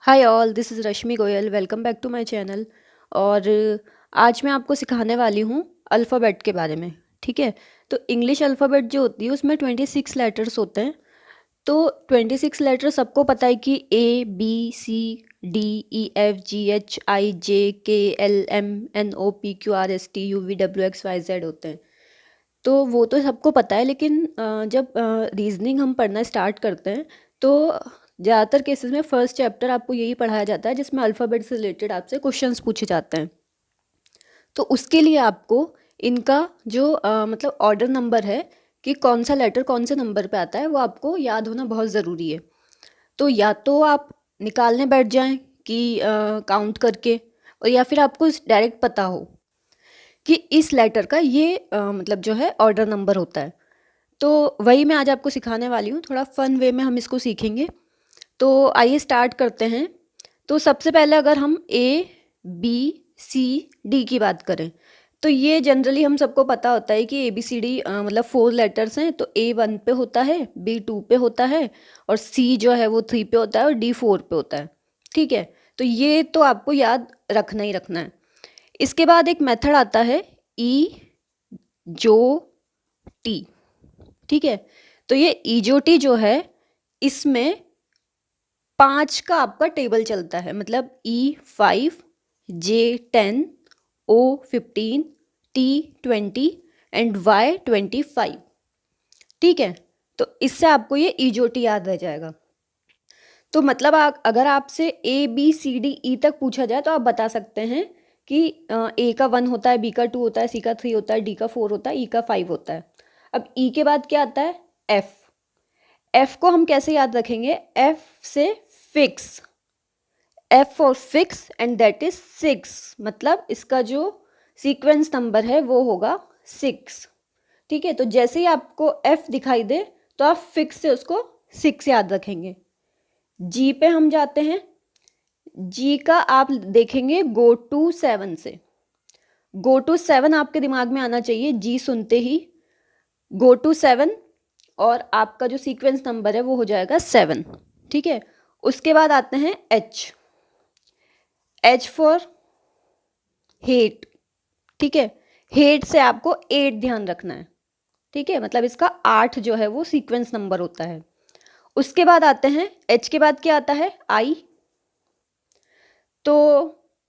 Hi all, this is Rashmi Goyal. Welcome back to my channel. और आज मैं आपको सिखाने वाली हूँ अल्फ़ाबेट के बारे में। ठीक है। तो इंग्लिश अल्फ़ाबेट जो होती है उसमें 26 लेटर्स होते हैं। तो 26 लेटर सबको पता है कि ABCDEFGHIJKLMNOPQRSTUVWXYZ होते हैं। तो वो तो सबको पता है, लेकिन जब रीजनिंग हम पढ़ना स्टार्ट करते हैं तो ज़्यादातर केसेस में फर्स्ट चैप्टर आपको यही पढ़ाया जाता है जिसमें अल्फ़ाबेट से रिलेटेड आपसे क्वेश्चंस पूछे जाते हैं। तो उसके लिए आपको इनका जो मतलब ऑर्डर नंबर है कि कौन सा लेटर कौन से नंबर पे आता है वो आपको याद होना बहुत ज़रूरी है। तो या तो आप निकालने बैठ जाएं कि काउंट करके, और या फिर आपको डायरेक्ट पता हो कि इस लेटर का ये मतलब जो है ऑर्डर नंबर होता है। तो वही मैं आज आपको सिखाने वाली हूँ। थोड़ा फन वे में हम इसको सीखेंगे। तो आइए स्टार्ट करते हैं। तो सबसे पहले अगर हम ABCD की बात करें तो ये जनरली हम सबको पता होता है कि ABCD मतलब 4 लेटर्स हैं। तो A 1 पे होता है, B 2 पे होता है, और C जो है वो 3 पे होता है, और D 4 पे होता है। ठीक है। तो ये तो आपको याद रखना ही रखना है। इसके बाद एक मेथड आता है EJOT। ठीक है। तो ये EJOT जो है इसमें 5 का आपका टेबल चलता है, मतलब E5, J10, O15, T20 and Y25। ठीक है। तो इससे आपको ये EJOT याद रह जाएगा। तो मतलब अगर आपसे ABCDE तक पूछा जाए तो आप बता सकते हैं कि A का 1 होता है, B का 2 होता है, C का 3 होता है, D का 4 होता है, E का 5 होता है। अब E के बाद क्या आता है? F। F को हम कैसे याद रखेंगे? F से fix, F for fix and that is 6। मतलब इसका जो सीक्वेंस नंबर है वो होगा 6। ठीक है। तो जैसे ही आपको F दिखाई दे तो आप फिक्स से उसको 6 याद रखेंगे। G पे हम जाते हैं। G का आप देखेंगे गो टू 7 से। गो टू 7 आपके दिमाग में आना चाहिए G सुनते ही। गो टू 7 और आपका जो सीक्वेंस नंबर है वो हो जाएगा 7। ठीक है। उसके बाद आते हैं H। H for hate. ठीक है। हेट से आपको 8 ध्यान रखना है। ठीक है। मतलब इसका 8 जो है वो सीक्वेंस नंबर होता है। उसके बाद आते हैं H के बाद क्या आता है? I। तो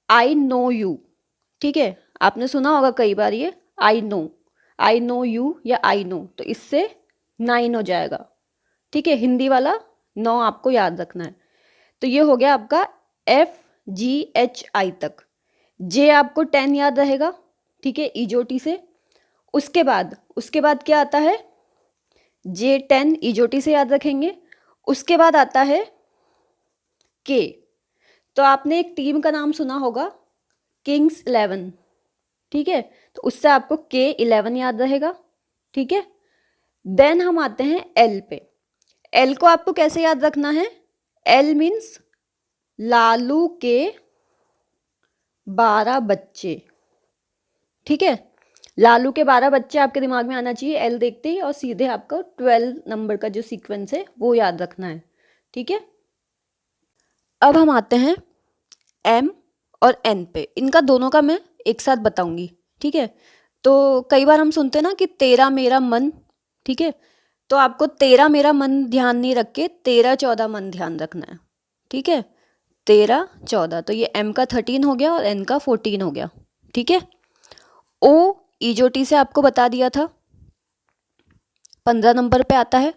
आई नो यू। ठीक है। आपने सुना होगा कई बार ये आई नो यू या आई नो। तो इससे 9 हो जाएगा। ठीक है। हिंदी वाला 9 आपको याद रखना है। तो ये हो गया आपका FGHI तक। J आपको 10 याद रहेगा। ठीक है। EJOT से। उसके बाद क्या आता है? J10 EJOT से याद रखेंगे। उसके बाद आता है K। तो आपने एक टीम का नाम सुना होगा, किंग्स 11। ठीक है। तो उससे आपको K11 याद रहेगा। ठीक है। देन हम आते हैं L पे। L को आपको कैसे याद रखना है? L मीन्स लालू के 12 बच्चे। ठीक है। लालू के 12 बच्चे आपके दिमाग में आना चाहिए एल देखते ही, और सीधे आपको 12 नंबर का जो सीक्वेंस है वो याद रखना है। ठीक है। अब हम आते हैं एम और एन पे। इनका दोनों का मैं एक साथ बताऊंगी। ठीक है। तो कई बार हम सुनते हैं ना कि तेरा मेरा मन। ठीक है। तो आपको तेरा मेरा मन ध्यान नहीं रख के 13 14 मन ध्यान रखना है। ठीक है। 13 14। तो ये एम का 13 हो गया और एन का 14 हो गया। ठीक है। ओ EJOT से आपको बता दिया था, 15 नंबर पे आता है।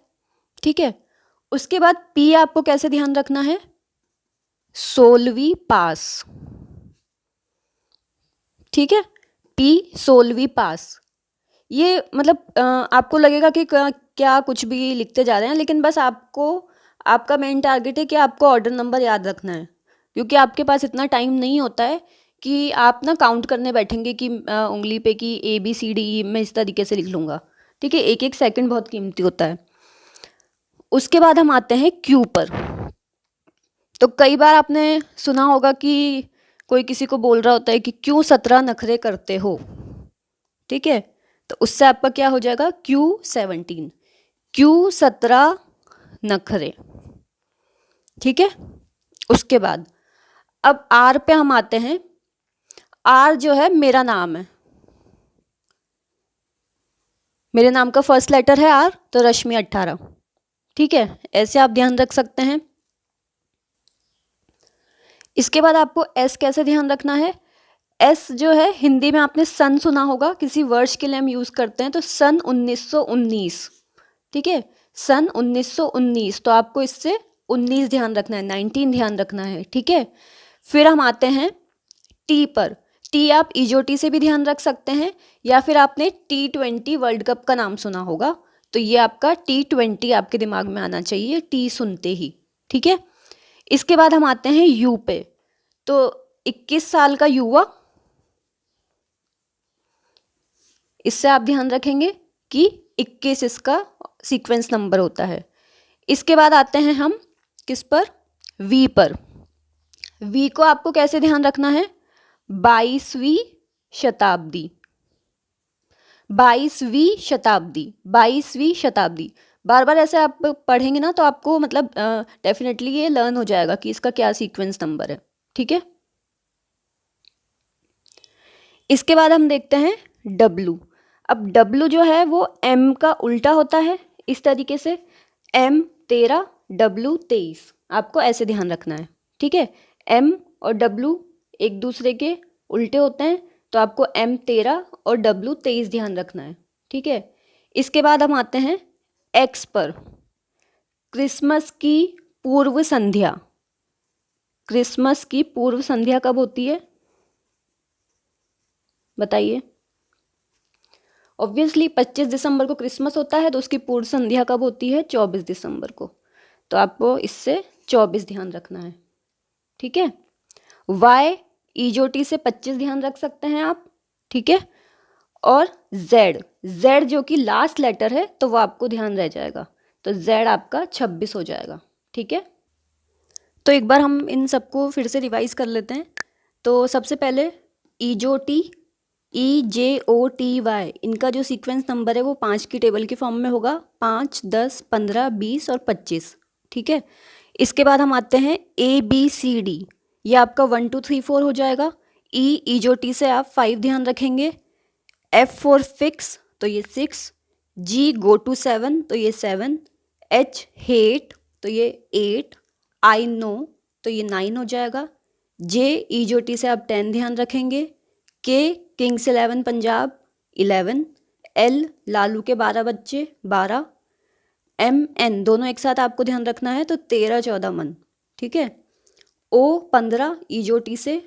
ठीक है। उसके बाद P आपको कैसे ध्यान रखना है? 16वीं पास। ठीक है। P 16वीं पास। ये मतलब आपको लगेगा कि क्या कुछ भी लिखते जा रहे हैं, लेकिन बस आपका मेन टारगेट है कि आपको ऑर्डर नंबर याद रखना है, क्योंकि आपके पास इतना टाइम नहीं होता है कि आप ना काउंट करने बैठेंगे कि उंगली पे कि ABCDE मैं इस तरीके से लिख लूँगा। ठीक है। एक एक सेकंड बहुत कीमती होता है। उसके बाद हम आते हैं Q पर। तो कई बार आपने सुना होगा कि कोई किसी को बोल रहा होता है कि क्यों 17 नखरे करते हो। ठीक है। तो उससे आपका क्या हो जाएगा? Q17 नखरे। ठीक है। उसके बाद अब आर पे हम आते हैं। आर जो है मेरा नाम है, मेरे नाम का फर्स्ट लेटर है आर, तो रश्मि 18। ठीक है, ऐसे आप ध्यान रख सकते हैं। इसके बाद आपको एस कैसे ध्यान रखना है। एस जो है हिंदी में आपने सन सुना होगा, किसी वर्ष के लिए हम यूज करते हैं, तो सन 1919। ठीक है, सन 1919, तो आपको इससे 19 ध्यान रखना है, 19 ध्यान रखना है। ठीक है, फिर हम आते हैं टी पर। टी आप ईजोटी से भी ध्यान रख सकते हैं, या फिर आपने T20 वर्ल्ड कप का नाम सुना होगा, तो ये आपका T20 आपके दिमाग में आना चाहिए टी सुनते ही। ठीक है, इसके बाद हम आते हैं यू पे। तो 21 साल का युवा, इससे आप ध्यान रखेंगे कि 21 इसका सीक्वेंस नंबर होता है। इसके बाद आते हैं हम किस पर, वी पर। वी को आपको कैसे ध्यान रखना है, 22वीं शताब्दी, 22वीं शताब्दी, 22वीं शताब्दी। बार बार ऐसे आप पढ़ेंगे ना तो आपको मतलब डेफिनेटली ये लर्न हो जाएगा कि इसका क्या सीक्वेंस नंबर है। ठीक है, इसके बाद हम देखते हैं डब्लू। अब डब्लू जो है वो एम का उल्टा होता है, इस तरीके से एम 13, डब्लू 23, आपको ऐसे ध्यान रखना है। ठीक है, एम और डब्लू एक दूसरे के उल्टे होते हैं, तो आपको एम 13 और डब्लू 23 ध्यान रखना है। ठीक है, इसके बाद हम आते हैं एक्स पर। क्रिसमस की पूर्व संध्या, क्रिसमस की पूर्व संध्या कब होती है बताइए। ऑब्वियसली 25 दिसंबर को क्रिसमस होता है, तो उसकी पूर्व संध्या कब होती है, 24 दिसंबर को, तो आपको इससे 24 ध्यान रखना है। ठीक है, वाई ईजोटी से 25 ध्यान रख सकते हैं आप। ठीक है, और जेड, जेड जो कि लास्ट लेटर है तो वो आपको ध्यान रह जाएगा, तो जेड आपका 26 हो जाएगा। ठीक है, तो एक बार हम इन सबको फिर से रिवाइज कर लेते हैं। तो सबसे पहले ईजोटी, EJOTY, इनका जो सीक्वेंस नंबर है वो 5 की टेबल के फॉर्म में होगा, 5, 10, 15, 20 और 25। ठीक है, इसके बाद हम आते हैं ABCD, ये आपका 1 2 3 4 हो जाएगा। ईजोटी से आप 5 ध्यान रखेंगे। F फॉर फिक्स, तो ये 6, G गो टू 7, तो ये 7, H हेट, तो ये 8, I नो, तो ये 9 हो जाएगा। J ईजोटी से आप 10 ध्यान रखेंगे। K Kings 11 Punjab 11, L Lalu के 12 बच्चे 12, MN दोनों एक साथ आपको ध्यान रखना है, तो 13 14 मन। ठीक है, O 15 ईजोटी से,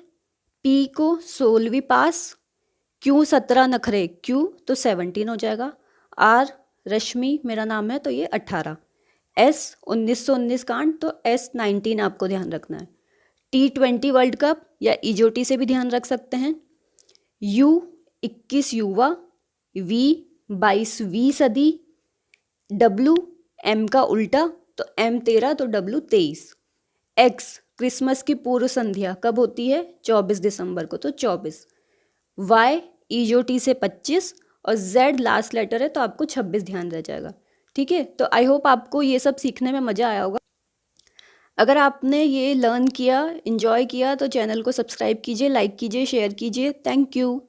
P को 16वीं पास, Q 17 नखरे, Q तो 17 हो जाएगा। R रश्मि मेरा नाम है, तो ये 18। S 1919 कांड, तो S 19 आपको ध्यान रखना है। T20 वर्ल्ड कप या ईजोटी से भी ध्यान रख सकते हैं। U 21 युवा, V 22वीं सदी, W M का उल्टा, तो M 13 तो W 23। X क्रिसमस की पूर्व संध्या कब होती है, 24 दिसंबर को, तो 24। Y ईजोटी से 25 और Z लास्ट लेटर है, तो आपको 26 ध्यान रह जाएगा। ठीक है, तो आई होप आपको ये सब सीखने में मज़ा आया होगा। अगर आपने ये लर्न किया, इन्जॉय किया, तो चैनल को सब्सक्राइब कीजिए, लाइक कीजिए, शेयर कीजिए। Thank you.